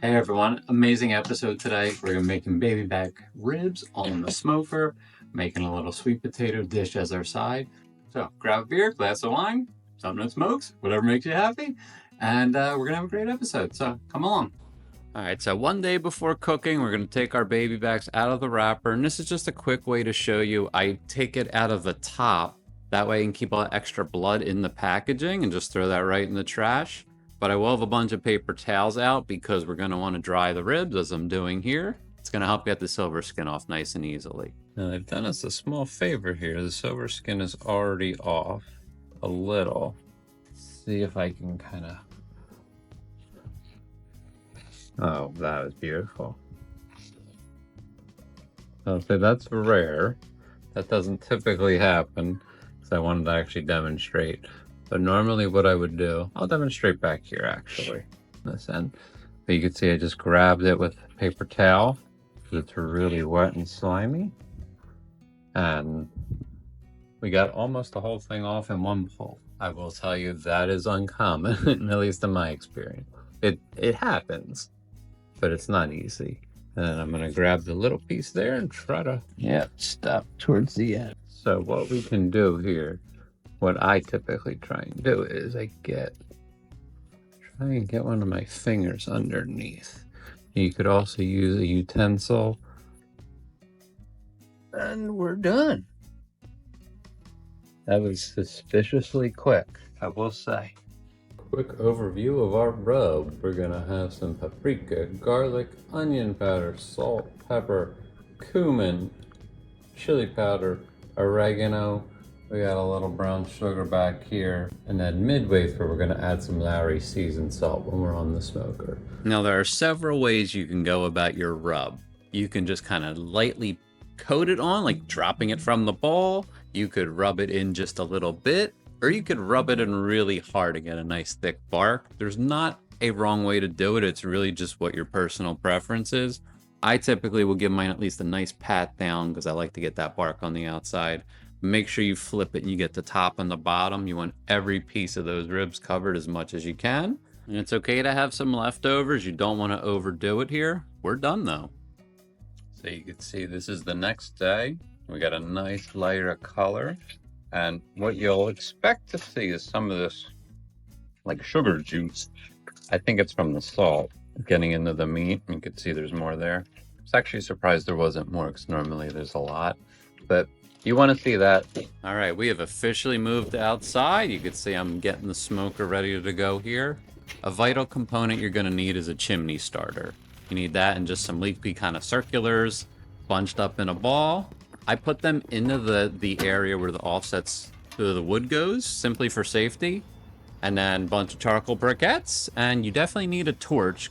Hey everyone, amazing episode today. We're gonna be making baby back ribs on the smoker, making a little sweet potato dish as our side. So grab a beer, glass of wine, something that smokes, whatever makes you happy, and we're gonna have a great episode. So come along. All right, so one day before cooking, we're gonna take our baby backs out of the wrapper, and this is just a quick way to show you. I take it out of the top, that way I can keep all that extra blood in the packaging and just throw that right in the trash. But I will have a bunch of paper towels out because we're gonna wanna dry the ribs as I'm doing here. It's gonna help get the silver skin off nice and easily. Now they've done us a small favor here. The silver skin is already off a little. Let's see if I can kind of... Oh, that is beautiful. I'll say that's rare. That doesn't typically happen because I wanted to actually demonstrate. But normally what I would do, I'll demonstrate back here actually, this end. But you can see I just grabbed it with a paper towel because it's really wet and slimy. And we got almost the whole thing off in one pull. I will tell you that is uncommon, at least in my experience. It happens, but it's not easy. And then I'm gonna grab the little piece there and try to, stop towards the end. So what we can do here, what I typically try and do is I try and get one of my fingers underneath. You could also use a utensil. And we're done. That was suspiciously quick, I will say. Quick overview of our rub. We're gonna have some paprika, garlic, onion powder, salt, pepper, cumin, chili powder, oregano. We got a little brown sugar back here. And then midway through, we're gonna add some Lowry seasoned salt when we're on the smoker. Now there are several ways you can go about your rub. You can just kind of lightly coat it on, like dropping it from the bowl. You could rub it in just a little bit, or you could rub it in really hard to get a nice thick bark. There's not a wrong way to do it. It's really just what your personal preference is. I typically will give mine at least a nice pat down because I like to get that bark on the outside. Make sure you flip it and you get the top and the bottom. You want every piece of those ribs covered as much as you can. And it's okay to have some leftovers. You don't want to overdo it here. We're done though. So you can see this is the next day. We got a nice lighter color. And what you'll expect to see is some of this like sugar juice. I think it's from the salt getting into the meat. You can see there's more there. I was actually surprised there wasn't more because normally there's a lot. But you want to see that. All right, we have officially moved outside. You can see I'm getting the smoker ready to go here. A vital component you're going to need is a chimney starter. You need that and just some leafy kind of circulars bunched up in a ball. I put them into the area where the offsets to the wood goes, simply for safety. And then a bunch of charcoal briquettes. And you definitely need a torch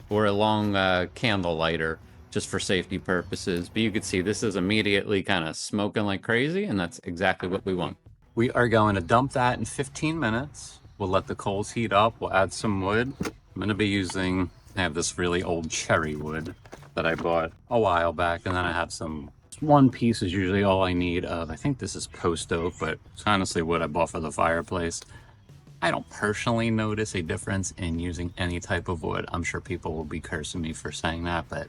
or a long candle lighter just for safety purposes. But you can see this is immediately kind of smoking like crazy, and that's exactly what we want. We are going to dump that in 15 minutes. We'll let the coals heat up. We'll add some wood. I'm going to be using, I have this really old cherry wood that I bought a while back, and then I have one piece is usually all I need of, I think this is post oak, but it's honestly what I bought for the fireplace. I don't personally notice a difference in using any type of wood. I'm sure people will be cursing me for saying that, but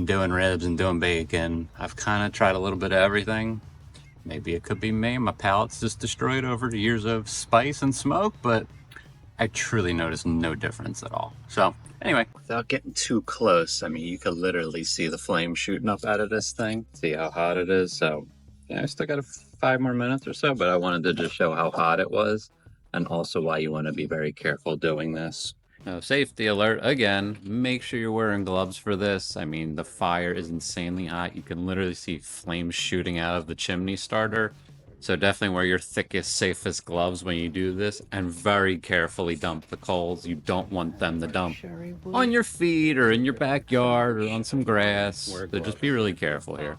doing ribs and doing bacon, I've kind of tried a little bit of everything. Maybe it could be me, my palate's just destroyed over the years of spice and smoke, but I truly noticed no difference at all. So anyway, without getting too close, I mean, you could literally see the flame shooting up out of this thing. See how hot it is. So yeah, I still got 5 more minutes or so, but I wanted to just show how hot it was and also why you want to be very careful doing this. Now, safety alert again, make sure you're wearing gloves for this. I mean, the fire is insanely hot. You can literally see flames shooting out of the chimney starter. So definitely wear your thickest, safest gloves when you do this, and very carefully dump the coals. You don't want them to dump on your feet or in your backyard or on some grass. So just be really careful here.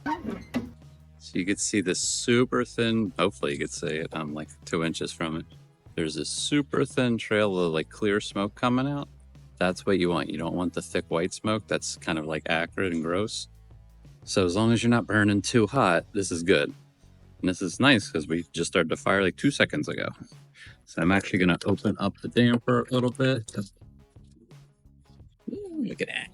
So you can see this super thin, hopefully you could see it, I'm like 2 inches from it. There's this super thin trail of like clear smoke coming out. That's what you want. You don't want the thick white smoke that's kind of like acrid and gross. So as long as you're not burning too hot, this is good. And this is nice because we just started the fire like 2 seconds ago. So I'm actually going to open up the damper a little bit. There Look at that.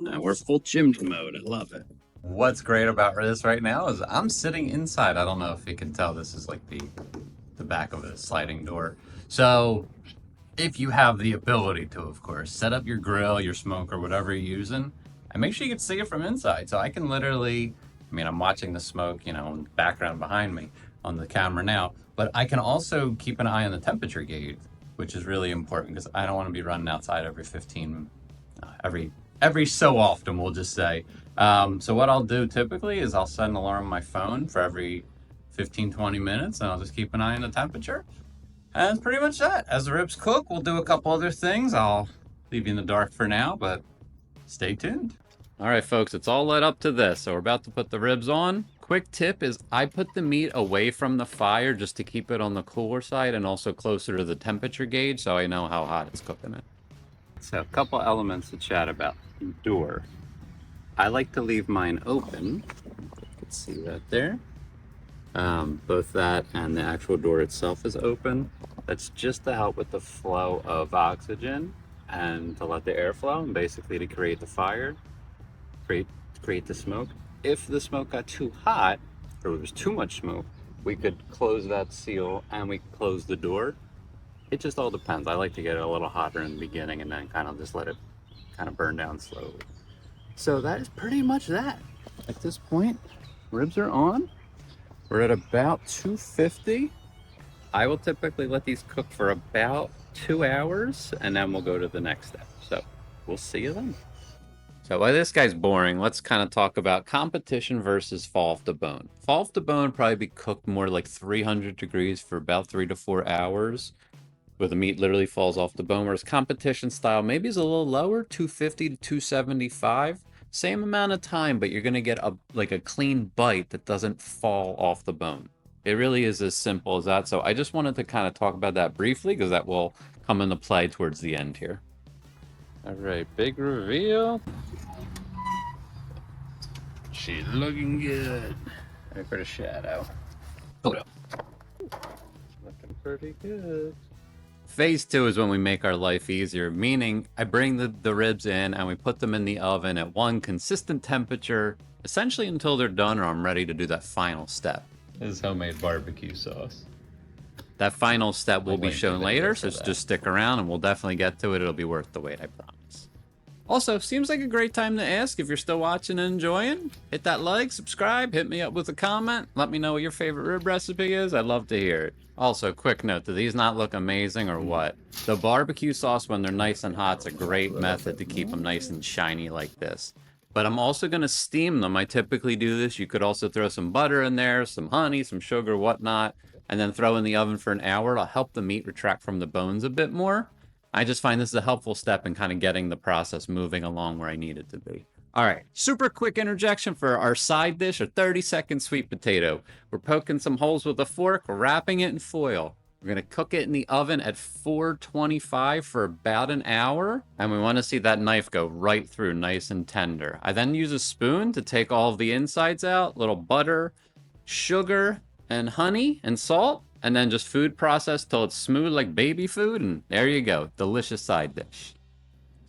Now we're full gym mode. I love it. What's great about this right now is I'm sitting inside. I don't know if you can tell, this is like the back of a sliding door. So if you have the ability to, of course, set up your grill, your smoker, whatever you're using, and make sure you can see it from inside. So I can literally, I mean, I'm watching the smoke, you know, in the background behind me on the camera now, but I can also keep an eye on the temperature gauge, which is really important because I don't want to be running outside every 15, every so often, we'll just say. So what I'll do typically is I'll set an alarm on my phone for every 15, 20 minutes, and I'll just keep an eye on the temperature. And that's pretty much that. As the ribs cook, we'll do a couple other things. I'll leave you in the dark for now, but stay tuned. All right, folks, it's all led up to this. So we're about to put the ribs on. Quick tip is I put the meat away from the fire just to keep it on the cooler side and also closer to the temperature gauge so I know how hot it's cooking it. So a couple elements to chat about. Door. I like to leave mine open. You can see that there. Both that and the actual door itself is open. That's just to help with the flow of oxygen and to let the air flow and basically to create the fire, create the smoke. If the smoke got too hot or there was too much smoke, we could close that seal and we could close the door. It just all depends. I like to get it a little hotter in the beginning and then kind of just let it kind of burn down slowly. So that is pretty much that. At this point, ribs are on. We're at about 250. I will typically let these cook for about 2 hours and then we'll go to the next step. So we'll see you then. So while this guy's boring, let's kind of talk about competition versus fall off the bone. Fall off the bone probably be cooked more like 300 degrees for about 3 to 4 hours, where the meat literally falls off the bone, whereas competition style maybe is a little lower, 250 to 275. Same amount of time, but you're gonna get a clean bite that doesn't fall off the bone. It really is as simple as that. So I just wanted to kind of talk about that briefly because that will come into play towards the end here. All right, big reveal. She's looking good. Ready for the shadow. Hold up. Looking pretty good. Phase 2 is when we make our life easier, meaning I bring the ribs in and we put them in the oven at one consistent temperature, essentially until they're done or I'm ready to do that final step. This is homemade barbecue sauce. That final step will be shown later, so just stick around and we'll definitely get to it. It'll be worth the wait, I promise. Also, seems like a great time to ask if you're still watching and enjoying. Hit that like, subscribe, hit me up with a comment. Let me know what your favorite rib recipe is. I'd love to hear it. Also, quick note, do these not look amazing or what? The barbecue sauce, when they're nice and hot, is a great method to keep them nice and shiny like this. But I'm also going to steam them. I typically do this. You could also throw some butter in there, some honey, some sugar, whatnot, and then throw in the oven for an hour. It'll help the meat retract from the bones a bit more. I just find this is a helpful step in kind of getting the process moving along where I need it to be. All right, super quick interjection for our side dish, a 30-second sweet potato. We're poking some holes with a fork, we're wrapping it in foil. We're gonna cook it in the oven at 425 for about an hour, and we wanna see that knife go right through nice and tender. I then use a spoon to take all of the insides out, little butter, sugar, and honey, and salt, and then just food process till it's smooth like baby food, and there you go, delicious side dish.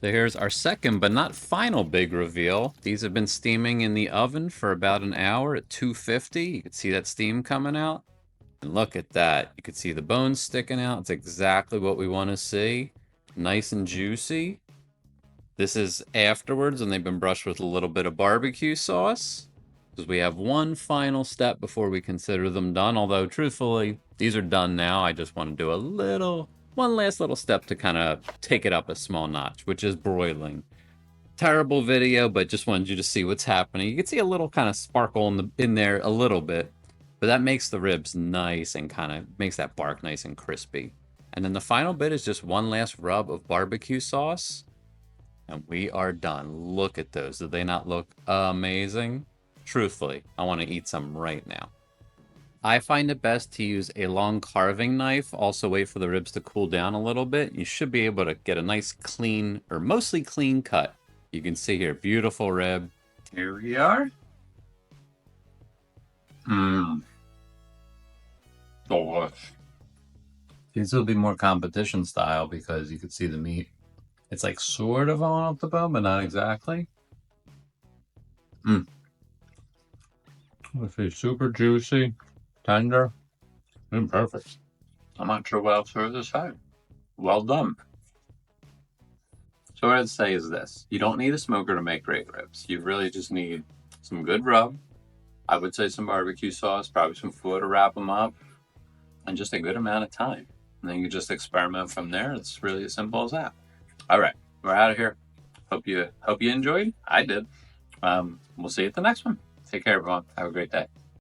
So here's our second but not final big reveal. These have been steaming in the oven for about an hour at 250. You can see that steam coming out. And look at that. You can see the bones sticking out. It's exactly what we want to see. Nice and juicy. This is afterwards, and they've been brushed with a little bit of barbecue sauce. Because we have one final step before we consider them done. Although, truthfully, these are done now. I just want to do one last little step to kind of take it up a small notch, which is broiling. Terrible video, but just wanted you to see what's happening. You can see a little kind of sparkle in there a little bit, but that makes the ribs nice and kind of makes that bark nice and crispy. And then the final bit is just one last rub of barbecue sauce, and we are done. Look at those. Do they not look amazing? Truthfully, I want to eat some right now. I find it best to use a long carving knife. Also wait for the ribs to cool down a little bit. You should be able to get a nice clean, or mostly clean cut. You can see here, beautiful rib. Here we are. Delish. These will be more competition style because you can see the meat It's like sort of on up the bone, but not exactly. Let's see, super juicy, tender, and perfect. I'm not sure what else there is to say. Well done. So what I'd say is this. You don't need a smoker to make great ribs. You really just need some good rub. I would say some barbecue sauce, probably some food to wrap them up, and just a good amount of time. And then you just experiment from there. It's really as simple as that. All right, we're out of here. Hope you enjoyed. I did. We'll see you at the next one. Take care, everyone. Have a great day.